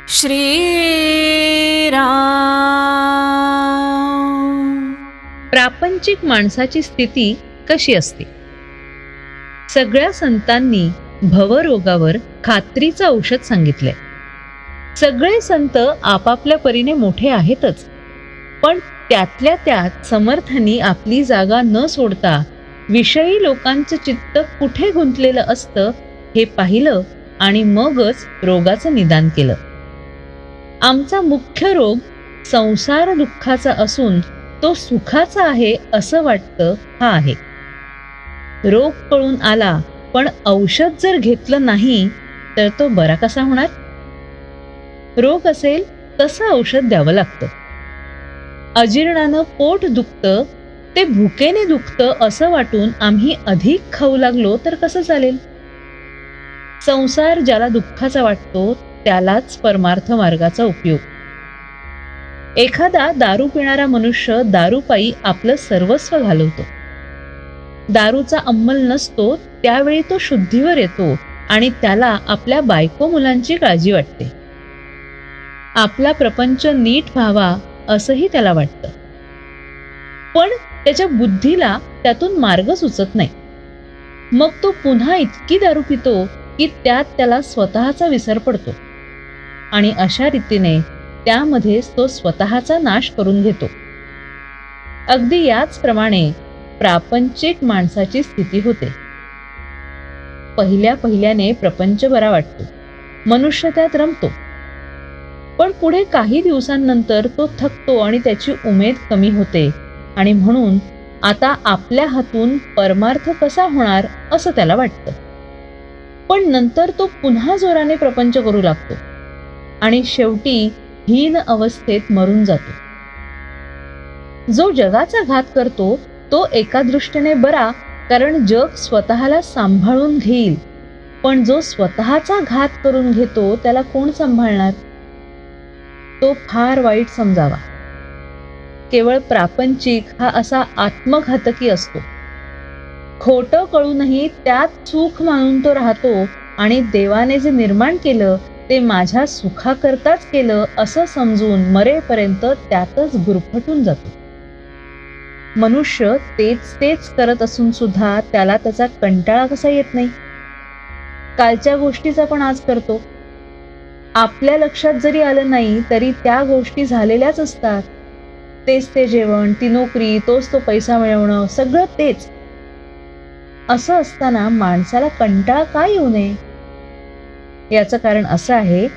श्रीराम. प्रापंचिक माणसाची स्थिती कशी असते? सगळ्या संतांनी भवरोगावर खात्रीचं औषध सांगितलंय. सगळे संत आपापल्या परीने मोठे आहेतच, पण त्यातल्या त्यात समर्थांनी आपली जागा न सोडता विषयी लोकांचं चित्त कुठे गुंतलेलं असतं हे पाहिलं आणि मगच रोगाचं निदान केलं. आमचा मुख्य रोग संसार दुःखाचा असून तो सुखाचा आहे असं वाटतं हा आहे. रोग कळून आला पण औषध जर घेतलं नाही तर तो बरा कसा होणार? रोग असेल तसं औषध द्यावं लागतं. अजीर्णानं पोट दुखतं ते भुकेने दुखतं असं वाटून आम्ही अधिक खाऊ लागलो तर कसं चालेल? संसार ज्याला दुःखाचा वाटतो त्यालाच परमार्थ मार्गाचा उपयोग. एखादा दारू पिणारा मनुष्य दारूपायी आपलं सर्वस्व घालवतो. दारूचा अंमल नसतो त्यावेळी तो शुद्धीवर येतो आणि त्याला आपल्या बायको मुलांची काळजी वाटते. आपला प्रपंच नीट व्हावा असंही त्याला वाटतं, पण त्याच्या बुद्धीला त्यातून मार्ग सुचत नाही. मग तो पुन्हा इतकी दारू पितो की त्यात त्याला स्वतःचा विसर पडतो आणि अशा रीतीने त्यामध्येच तो स्वतःचा नाश करून घेतो. अगदी याचप्रमाणे प्रापंचिक माणसाची स्थिती होते. पहिल्याने प्रपंच बरा वाटतो, मनुष्य त्यात रमतो, पण पुढे काही दिवसांनंतर तो थकतो आणि त्याची उमेद कमी होते आणि म्हणून आता आपल्या हातून परमार्थ कसा होणार असं त्याला वाटतं. पण नंतर तो पुन्हा जोराने प्रपंच करू लागतो आणि शेवटी हीन अवस्थेत मरून जातो. जो जगाचा घात करतो तो एका दृष्टीने बरा, कारण जग स्वतःला सांभाळून घेईल, पण जो स्वतःचा घात करून घेतो त्याला कोण सांभाळणार? तो फार वाईट समजावा. केवळ प्रापंचिक हा असा आत्मघातकी असतो. खोटं कळूनही त्यात सुख मानून तो राहतो आणि देवाने जे निर्माण केलं ते माझ्या सुखाकरताच केलं असं समजून मरेपर्यंत त्यातच गुरफटून जातो. मनुष्य तेच करत असून सुद्धा त्याला त्याचा कंटाळा कसा येत नाही? कालच्या गोष्टीचा पण आज करतो. आपल्या लक्षात जरी आलं नाही तरी त्या गोष्टी झालेल्याच असतात. तेच ते जेवण, ती नोकरी, तोच तो पैसा मिळवणं, सगळं तेच. असं असताना माणसाला कंटाळा का येऊ नये? याचं कारण असं आहे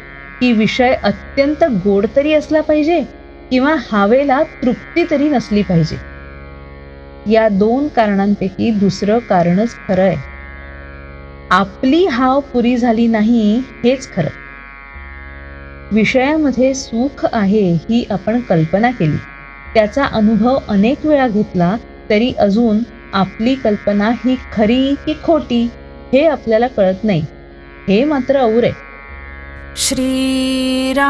की विषय अत्यंत गोड तरी असला पाहिजे किंवा हावेला तृप्ती तरी नसली पाहिजे. या दोन कारणांपैकी दुसरं कारणच खरं आहे. आपली हाव पुरी झाली नाही हेच खरं. विषयामध्ये सुख आहे ही आपण कल्पना केली, त्याचा अनुभव अनेक वेळा घेतला, तरी अजून आपली कल्पना ही खरी की खोटी हे आपल्याला कळत नाही. हे मात्र और आहे. श्रीराम.